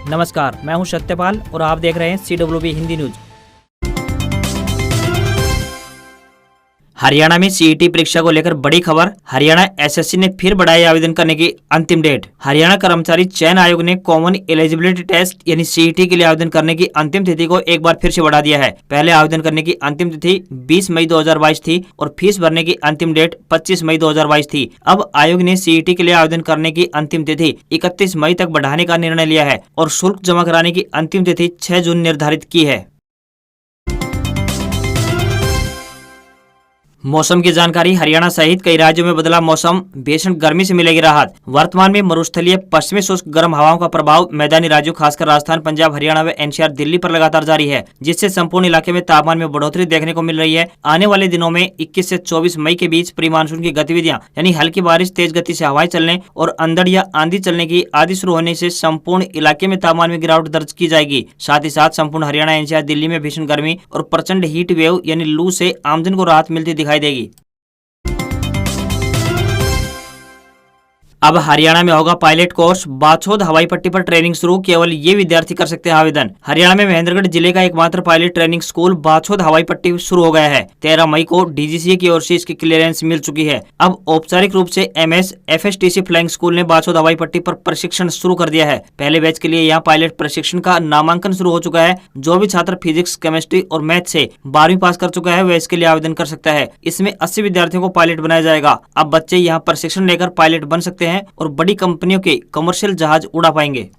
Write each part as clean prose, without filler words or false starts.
नमस्कार, मैं हूं सत्यपाल और आप देख रहे हैं CWB हिंदी न्यूज। हरियाणा में सीईटी परीक्षा को लेकर बड़ी खबर। हरियाणा एसएससी ने फिर बढ़ाई आवेदन करने की अंतिम डेट। हरियाणा कर्मचारी चयन आयोग ने कॉमन एलिजिबिलिटी टेस्ट यानी सीईटी के लिए आवेदन करने की अंतिम तिथि को एक बार फिर से बढ़ा दिया है। पहले आवेदन करने की अंतिम तिथि 20 मई 2022 थी और फीस भरने की अंतिम डेट 25 मई 2022 थी। अब आयोग ने सीईटी के लिए आवेदन करने की अंतिम तिथि 31 मई तक बढ़ाने का निर्णय लिया है और शुल्क जमा कराने की अंतिम तिथि 6 जून निर्धारित की है। मौसम की जानकारी। हरियाणा सहित कई राज्यों में बदला मौसम, भीषण गर्मी से मिलेगी राहत। वर्तमान में मरुस्थलीय पश्चिमी शुष्क गर्म हवाओं का प्रभाव मैदानी राज्यों खासकर राजस्थान, पंजाब, हरियाणा व एनसीआर, दिल्ली पर लगातार जारी है, जिससे संपूर्ण इलाके में तापमान में बढ़ोतरी देखने को मिल रही है। आने वाले दिनों में 21 से 24 मई के बीच प्री मानसून की गतिविधियां यानी हल्की बारिश, तेज गति से हवाएं चलने और अंधड़ या आंधी चलने की आदि शुरू होने से संपूर्ण इलाके में तापमान में गिरावट दर्ज की जाएगी। साथ ही साथ संपूर्ण हरियाणा, एनसीआर, दिल्ली में भीषण गर्मी और प्रचंड हीट वेव यानी लू से आमजन को राहत मिलती दिखाई देगी। अब हरियाणा में होगा पायलट कोर्स। बाछौद हवाई पट्टी पर ट्रेनिंग शुरू, केवल ये विद्यार्थी कर सकते हैं आवेदन। हरियाणा में महेंद्रगढ़ जिले का एकमात्र पायलट ट्रेनिंग स्कूल बाछौद हवाई पट्टी शुरू हो गया है। 13 मई को डीजीसीए की ओर से इसकी क्लियरेंस मिल चुकी है। अब औपचारिक रूप से MS FSTC फ्लाइंग स्कूल ने बाछौद हवाई पट्टी पर प्रशिक्षण शुरू कर दिया है। पहले बैच के लिए यहाँ पायलट प्रशिक्षण का नामांकन शुरू हो चुका है। जो भी छात्र फिजिक्स, केमिस्ट्री और मैथ से 12वीं पास कर चुका है वह इसके लिए आवेदन कर सकता है। इसमें 80 विद्यार्थियों को पायलट बनाया जाएगा। अब बच्चे यहाँ प्रशिक्षण लेकर पायलट बन सकते हैं और बड़ी कंपनियों के कमर्शियल जहाज उड़ा पाएंगे।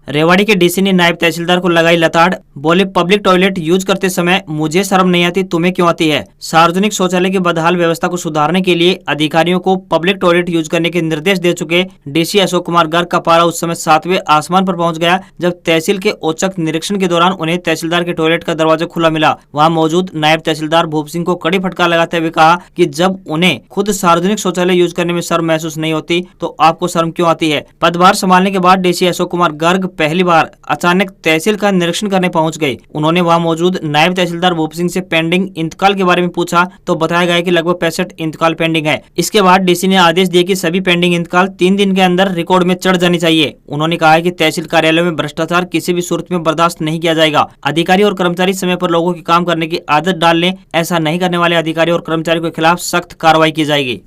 रेवाड़ी के डीसी ने नायब तहसीलदार को लगाई लताड़, बोले पब्लिक टॉयलेट यूज करते समय मुझे शर्म नहीं आती, तुम्हें क्यों आती है। सार्वजनिक शौचालय की बदहाल व्यवस्था को सुधारने के लिए अधिकारियों को पब्लिक टॉयलेट यूज करने के निर्देश दे चुके डीसी अशोक कुमार गर्ग का पारा उस समय 7वें आसमान पर पहुंच गया जब तहसील के औचक निरीक्षण के दौरान उन्हें तहसीलदार के टॉयलेट का दरवाजा खुला मिला। वहाँ मौजूद नायब तहसीलदार भूप सिंह को कड़ी फटकार लगाते हुए कहा कि जब उन्हें खुद सार्वजनिक शौचालय यूज करने में शर्म महसूस नहीं होती तो आपको शर्म क्यों आती है। पदभार संभालने के बाद डीसी अशोक कुमार गर्ग पहली बार अचानक तहसील का निरीक्षण करने पहुंच गए। उन्होंने वहां मौजूद नायब तहसीलदार भूप सिंह से पेंडिंग इंतकाल के बारे में पूछा तो बताया गया कि लगभग 65 इंतकाल पेंडिंग है। इसके बाद डीसी ने आदेश दिए कि सभी पेंडिंग इंतकाल 3 दिन के अंदर रिकॉर्ड में चढ़ जानी चाहिए। उन्होंने कहा है कि तहसील कार्यालय में भ्रष्टाचार किसी भी सूरत में बर्दाश्त नहीं किया जाएगा। अधिकारी और कर्मचारी समय पर लोगों की काम करने की आदत डाल लें। ऐसा नहीं करने वाले अधिकारी और कर्मचारी के खिलाफ सख्त कार्रवाई की जाएगी।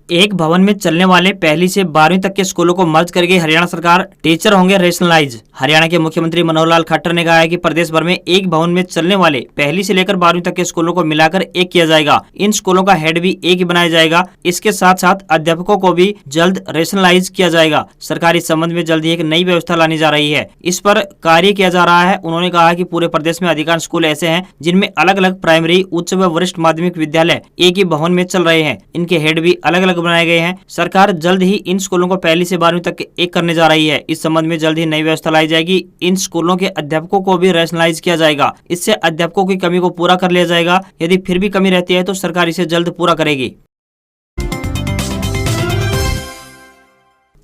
एक भवन में चलने वाले पहली से 12वीं तक के स्कूलों को मर्ज करेगी हरियाणा सरकार, टीचर होंगे रेशनलाइज। हरियाणा के मुख्यमंत्री मनोहर लाल खट्टर ने कहा है कि प्रदेश भर में एक भवन में चलने वाले पहली से लेकर 12वीं तक के स्कूलों को मिलाकर एक किया जाएगा। इन स्कूलों का हेड भी एक ही बनाया जाएगा। इसके साथ साथ अध्यापकों को भी जल्द रेशनलाइज किया जाएगा। सरकार इस संबंध में जल्द ही एक नई व्यवस्था लाने जा रही है, इस पर कार्य किया जा रहा है। उन्होंने कहा कि पूरे प्रदेश में अधिकांश स्कूल ऐसे हैं जिनमें अलग अलग प्राइमरी, उच्च व वरिष्ठ माध्यमिक विद्यालय एक ही भवन में चल रहे हैं। इनके हेड भी अलग अलग बनाए गए हैं। सरकार जल्द ही इन स्कूलों को पहली से 12वीं तक एक करने जा रही है। इस संबंध में जल्द ही नई व्यवस्था लाई जाएगी। इन स्कूलों के अध्यापकों को भी रैशनलाइज किया जाएगा। इससे अध्यापकों की कमी को पूरा कर लिया जाएगा। यदि फिर भी कमी रहती है तो सरकार इसे जल्द पूरा करेगी।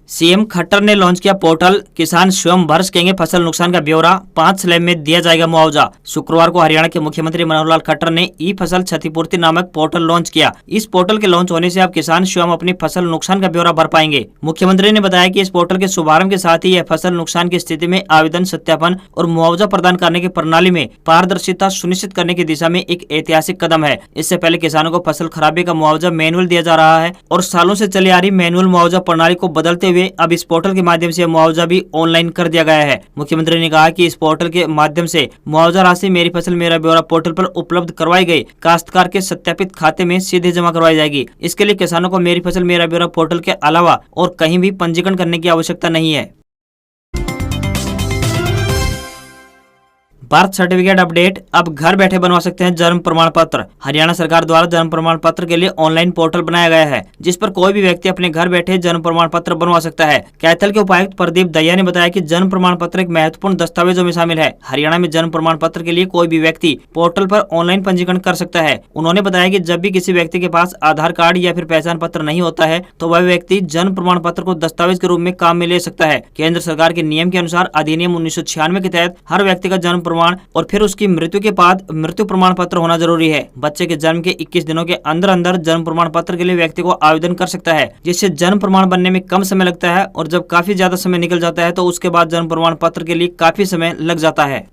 सीएम खट्टर ने लॉन्च किया पोर्टल, किसान स्वयं भर सकेंगे फसल नुकसान का ब्यौरा, 5 स्लैब में दिया जाएगा मुआवजा। शुक्रवार को हरियाणा के मुख्यमंत्री मनोहर लाल खट्टर ने ई फसल क्षतिपूर्ति नामक पोर्टल लॉन्च किया। इस पोर्टल के लॉन्च होने से अब किसान स्वयं अपनी फसल नुकसान का ब्यौरा भर पाएंगे। मुख्यमंत्री ने बताया कि इस पोर्टल के शुभारंभ के साथ ही यह फसल नुकसान की स्थिति में आवेदन, सत्यापन और मुआवजा प्रदान करने की प्रणाली में पारदर्शिता सुनिश्चित करने की दिशा में एक ऐतिहासिक कदम है। इससे पहले किसानों को फसल खराबे का मुआवजा मैनुअल दिया जा रहा है और सालों से चली आ रही मैनुअल मुआवजा प्रणाली को बदलते हुए अब इस पोर्टल के माध्यम से मुआवजा भी ऑनलाइन कर दिया गया है। मुख्यमंत्री ने कहा कि इस पोर्टल के माध्यम से मुआवजा राशि मेरी फसल मेरा ब्यौरा पोर्टल पर उपलब्ध करवाई गई काश्तकार के सत्यापित खाते में सीधे जमा करवाई जाएगी। इसके लिए किसानों को मेरी फसल मेरा ब्यौरा पोर्टल के अलावा और कहीं भी पंजीकरण करने की आवश्यकता नहीं है। बर्थ सर्टिफिकेट अपडेट, अब घर बैठे बनवा सकते हैं जन्म प्रमाण पत्र। हरियाणा सरकार द्वारा जन्म प्रमाण पत्र के लिए ऑनलाइन पोर्टल बनाया गया है जिस पर कोई भी व्यक्ति अपने घर बैठे जन्म प्रमाण पत्र बनवा सकता है। कैथल के उपायुक्त प्रदीप दहिया ने बताया कि जन्म प्रमाण पत्र एक महत्वपूर्ण दस्तावेजों में शामिल है। हरियाणा में जन्म प्रमाण पत्र के लिए कोई भी व्यक्ति पोर्टल पर ऑनलाइन पंजीकरण कर सकता है। उन्होंने बताया कि जब भी किसी व्यक्ति के पास आधार कार्ड या फिर पहचान पत्र नहीं होता है तो वह व्यक्ति जन्म प्रमाण पत्र को दस्तावेज के रूप में काम में ले सकता है। केंद्र सरकार के नियम के अनुसार अधिनियम 1996 के तहत हर व्यक्ति का जन्म प्रमाण और फिर उसकी मृत्यु के बाद मृत्यु प्रमाण पत्र होना जरूरी है। बच्चे के जन्म के 21 दिनों के अंदर अंदर जन्म प्रमाण पत्र के लिए व्यक्ति को आवेदन कर सकता है, जिससे जन्म प्रमाण बनने में कम समय लगता है और जब काफी ज्यादा समय निकल जाता है तो उसके बाद जन्म प्रमाण पत्र के लिए काफी समय लग जाता है।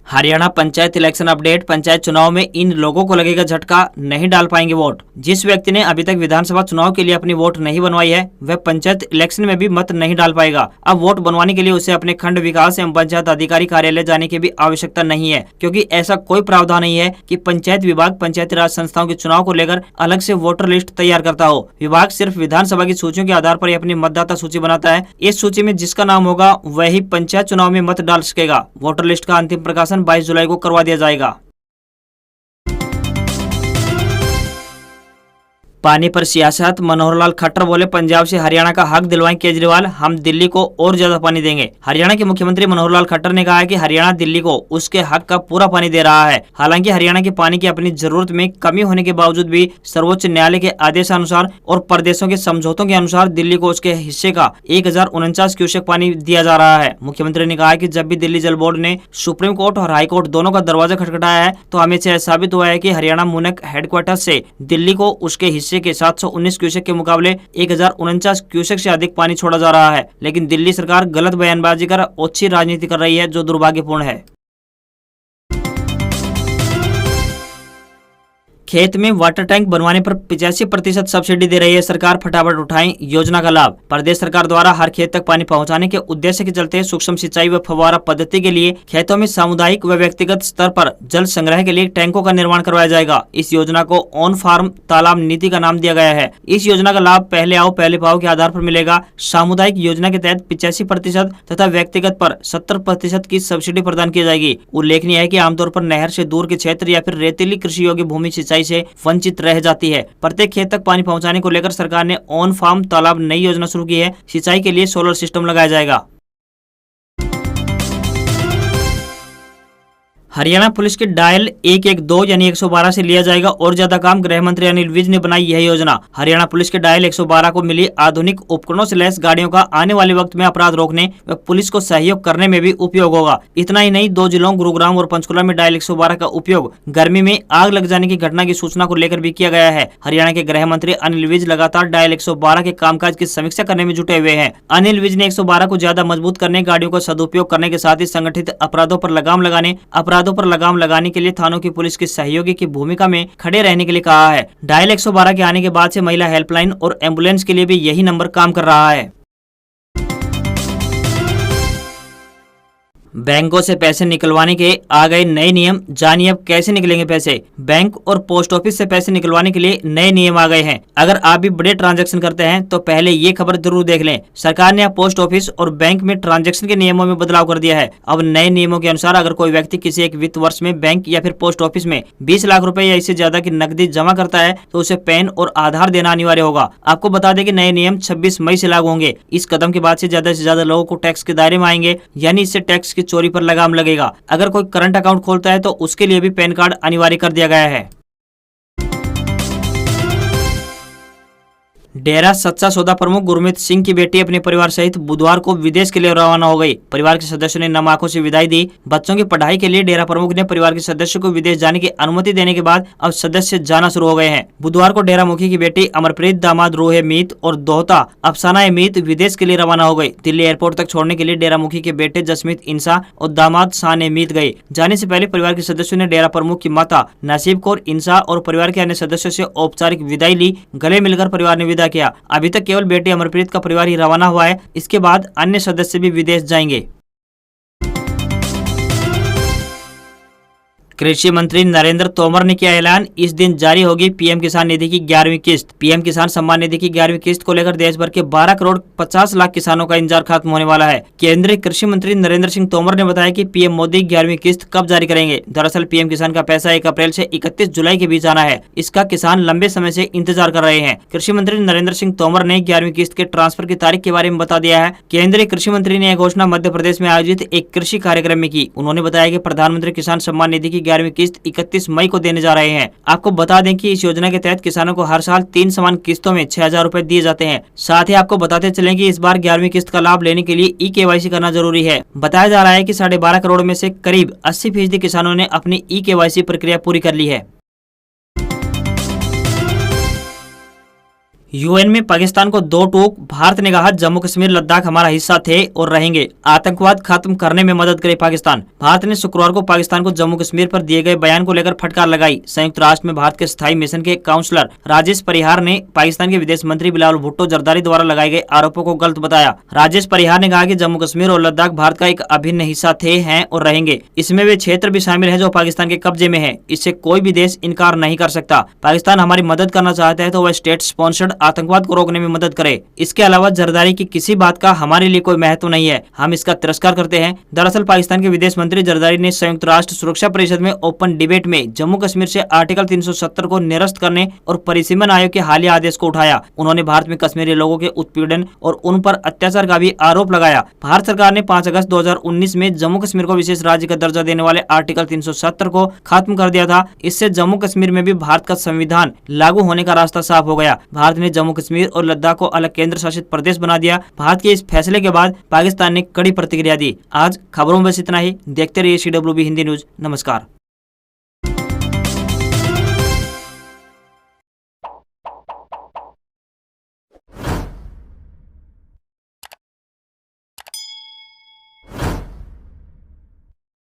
Haryana panchayat election update. पंचायत चुनाव में इन लोगों को लगेगा झटका, नहीं डाल पाएंगे वोट। जिस व्यक्ति ने अभी तक विधानसभा चुनाव के लिए अपनी वोट नहीं बनवाई है वह पंचायत इलेक्शन में भी मत नहीं डाल पाएगा। अब वोट बनवाने के लिए उसे अपने खंड विकास एवं पंचायत अधिकारी कार्यालय जाने की भी आवश्यकता नहीं है, क्योंकि ऐसा कोई प्रावधान नहीं है कि पंचायत विभाग पंचायती राज संस्थाओं के चुनाव को लेकर अलग से वोटर लिस्ट तैयार करता हो। विभाग सिर्फ विधानसभा की सूचियों के आधार पर अपनी मतदाता सूची बनाता है। इस सूची में जिसका नाम होगा वही पंचायत चुनाव में मत डाल सकेगा। वोटर लिस्ट का अंतिम प्रकाशन 22 जुलाई को करवा दिया जाएगा। पानी पर सियासत। मनोहर लाल खट्टर बोले, पंजाब से हरियाणा का हक दिलवाएं केजरीवाल, हम दिल्ली को और ज्यादा पानी देंगे। हरियाणा के मुख्यमंत्री मनोहर लाल खट्टर ने कहा है कि हरियाणा दिल्ली को उसके हक का पूरा पानी दे रहा है। हालांकि हरियाणा के पानी की अपनी जरूरत में कमी होने के बावजूद भी सर्वोच्च न्यायालय के आदेशानुसार और प्रदेशों के समझौतों के अनुसार दिल्ली को उसके हिस्से का 1049 क्यूसेक पानी दिया जा रहा है। मुख्यमंत्री ने कहा कि जब भी दिल्ली जल बोर्ड ने सुप्रीम कोर्ट और हाई कोर्ट दोनों का दरवाजा खटखटाया है तो हमें से साबित हुआ है कि हरियाणा मुनक हेडक्वार्टर से दिल्ली को उसके हिस्से के 719 क्यूसेक के मुकाबले 1049 क्यूसेक से अधिक पानी छोड़ा जा रहा है। लेकिन दिल्ली सरकार गलत बयानबाजी कर ओछी राजनीति कर रही है, जो दुर्भाग्यपूर्ण है। खेत में वाटर टैंक बनवाने पर 85% सब्सिडी दे रही है सरकार, फटाफट उठाएं योजना का लाभ। प्रदेश सरकार द्वारा हर खेत तक पानी पहुंचाने के उद्देश्य के चलते सूक्ष्म सिंचाई व फव्वारा पद्धति के लिए खेतों में सामुदायिक व व्यक्तिगत स्तर पर जल संग्रह के लिए टैंकों का निर्माण करवाया जाएगा। इस योजना को ऑन फार्म तालाब नीति का नाम दिया गया है। इस योजना का लाभ पहले आओ पहले पाओ के आधार पर मिलेगा। सामुदायिक योजना के तहत 85% तथा व्यक्तिगत पर 70% की सब्सिडी प्रदान की जाएगी। उल्लेखनीय है कि आमतौर पर नहर से दूर के क्षेत्र या फिर रेतीली कृषि योग्य भूमि सिंचाई से वंचित रह जाती है। प्रत्येक खेत तक पानी पहुंचाने को लेकर सरकार ने ऑन फार्म तालाब नई योजना शुरू की है। सिंचाई के लिए सोलर सिस्टम लगाया जाएगा। हरियाणा पुलिस के डायल 112 यानी 112 से लिया जाएगा और ज्यादा काम। गृह मंत्री अनिल विज ने बनाई यह योजना। हरियाणा पुलिस के डायल 112 को मिली आधुनिक उपकरणों से लैस गाड़ियों का आने वाले वक्त में अपराध रोकने व पुलिस को सहयोग करने में भी उपयोग होगा। इतना ही नहीं, 2 जिलों गुरुग्राम और पंचकुला में डायल 112 का उपयोग गर्मी में आग लग जाने की घटना की सूचना को लेकर भी किया गया है। हरियाणा के गृह मंत्री अनिल विज लगातार डायल 112 के कामकाज की समीक्षा करने में जुटे हुए हैं। अनिल विज ने 112 को ज्यादा मजबूत करने, गाड़ियों का सदुपयोग करने के साथ ही संगठित अपराधों पर लगाम लगाने, पर लगाम लगाने के लिए थानों की पुलिस की सहयोगी की भूमिका में खड़े रहने के लिए कहा है। डायल 112 के आने के बाद से महिला हेल्पलाइन और एम्बुलेंस के लिए भी यही नंबर काम कर रहा है। बैंकों से पैसे निकलवाने के आ गए नए नियम, जानिए अब कैसे निकलेंगे पैसे। बैंक और पोस्ट ऑफिस से पैसे निकलवाने के लिए नए नियम आ गए हैं। अगर आप भी बड़े ट्रांजैक्शन करते हैं तो पहले ये खबर जरूर देख लें। सरकार ने अब पोस्ट ऑफिस और बैंक में ट्रांजैक्शन के नियमों में बदलाव कर दिया है। अब नए नियमों के अनुसार अगर कोई व्यक्ति किसी एक वित्त वर्ष में बैंक या फिर पोस्ट ऑफिस में 20 लाख रुपए या इससे ज्यादा की नकदी जमा करता है तो उसे पैन और आधार देना अनिवार्य होगा। आपको बता दें कि नए नियम 26 मई से लागू होंगे। इस कदम के बाद से ज्यादा लोगों को टैक्स के दायरे में आएंगे, यानी इससे टैक्स की चोरी पर लगाम लगेगा। अगर कोई करंट अकाउंट खोलता है तो उसके लिए भी पैन कार्ड अनिवार्य कर दिया गया है। डेरा सच्चा सौदा प्रमुख गुरमीत सिंह की बेटी अपने परिवार सहित बुधवार को विदेश के लिए रवाना हो गई। परिवार के सदस्यों ने नम आंखों से विदाई दी। बच्चों की पढ़ाई के लिए डेरा प्रमुख ने परिवार के सदस्यों को विदेश जाने की अनुमति देने के बाद अब सदस्य जाना शुरू हो गए हैं। बुधवार को डेरा मुखी की बेटी अमरप्रीत, दामाद रूहे मीत और दोहता अफसाना मीत विदेश के लिए रवाना हो गई। दिल्ली एयरपोर्ट तक छोड़ने के लिए डेरा मुखी के बेटे जसमीत इंसा और दामाद शान मीत गए। जाने से पहले परिवार के सदस्यों ने डेरा प्रमुख की माता नसीब कौर इंसा और परिवार के अन्य सदस्यों से औपचारिक विदाई ली। गले मिलकर परिवार ने विदा किया। अभी तक केवल बेटी अमरप्रीत का परिवार ही रवाना हुआ है। इसके बाद अन्य सदस्य भी विदेश जाएंगे। कृषि मंत्री नरेंद्र तोमर ने किया ऐलान, इस दिन जारी होगी पीएम किसान निधि की 11वीं किस्त। पीएम किसान सम्मान निधि की 11वीं किस्त को लेकर देश भर के 12 करोड़ 50 लाख किसानों का इंतजार खत्म होने वाला है। केंद्रीय कृषि मंत्री नरेंद्र सिंह तोमर ने बताया कि पीएम मोदी 11वीं किस्त कब जारी करेंगे। दरअसल पीएम किसान का पैसा 1 अप्रैल से 31 जुलाई के बीच आना है। इसका किसान लंबे समय से इंतजार कर रहे हैं। कृषि मंत्री नरेंद्र सिंह तोमर ने 11वीं किस्त के ट्रांसफर की तारीख के बारे में बता दिया है। केंद्रीय कृषि मंत्री ने यह घोषणा मध्य प्रदेश में आयोजित एक कृषि कार्यक्रम में की। उन्होंने बताया कि प्रधानमंत्री किसान सम्मान निधि की 11वीं किस्त 31 मई को देने जा रहे हैं। आपको बता दें कि इस योजना के तहत किसानों को हर साल 3 समान किस्तों में 6,000 रूपए दिए जाते हैं। साथ ही आपको बताते चलें कि इस बार 11वीं किस्त का लाभ लेने के लिए ई-KYC करना जरूरी है। बताया जा रहा है कि 12.5 करोड़ में से करीब 80% किसानों ने अपनी ई-KYC प्रक्रिया पूरी कर ली है। यूएन में पाकिस्तान को 2 टूक। भारत ने कहा जम्मू कश्मीर लद्दाख हमारा हिस्सा थे और रहेंगे। आतंकवाद खत्म करने में मदद करे पाकिस्तान। भारत ने शुक्रवार को पाकिस्तान को जम्मू कश्मीर पर दिए गए बयान को लेकर फटकार लगाई। संयुक्त राष्ट्र में भारत के स्थायी मिशन के काउंसलर राजेश परिहार ने पाकिस्तान के विदेश मंत्री बिलावल भुट्टो जरदारी द्वारा लगाए गए आरोपों को गलत बताया। राजेश परिहार ने कहा कि जम्मू कश्मीर और लद्दाख भारत का एक अभिन्न हिस्सा थे, हैं और रहेंगे। इसमें वे क्षेत्र भी शामिल है जो पाकिस्तान के कब्जे में है। इससे कोई भी देश इनकार नहीं कर सकता। पाकिस्तान हमारी मदद करना चाहता है तो वह स्टेट स्पॉन्सर्ड आतंकवाद को रोकने में मदद करे। इसके अलावा जरदारी की किसी बात का हमारे लिए कोई महत्व नहीं है, हम इसका तिरस्कार करते हैं। दरअसल पाकिस्तान के विदेश मंत्री जरदारी ने संयुक्त राष्ट्र सुरक्षा परिषद में ओपन डिबेट में जम्मू कश्मीर से आर्टिकल 370 को निरस्त करने और परिसीमन आयोग के हालिया आदेश को उठाया। उन्होंने भारत में कश्मीरी लोगों के उत्पीड़न और उन पर अत्याचार का भी आरोप लगाया। भारत सरकार ने 5 अगस्त 2019 में जम्मू कश्मीर को विशेष राज्य का दर्जा देने वाले आर्टिकल 370 को खत्म कर दिया था। इससे जम्मू कश्मीर में भी भारत का संविधान लागू होने का रास्ता साफ हो गया। भारत ने जम्मू कश्मीर और लद्दाख को अलग केंद्र शासित प्रदेश बना दिया। भारत के इस फैसले के बाद पाकिस्तान ने कड़ी प्रतिक्रिया दी। आज खबरों में बस इतना ही। देखते रहिए CWB हिंदी न्यूज। नमस्कार।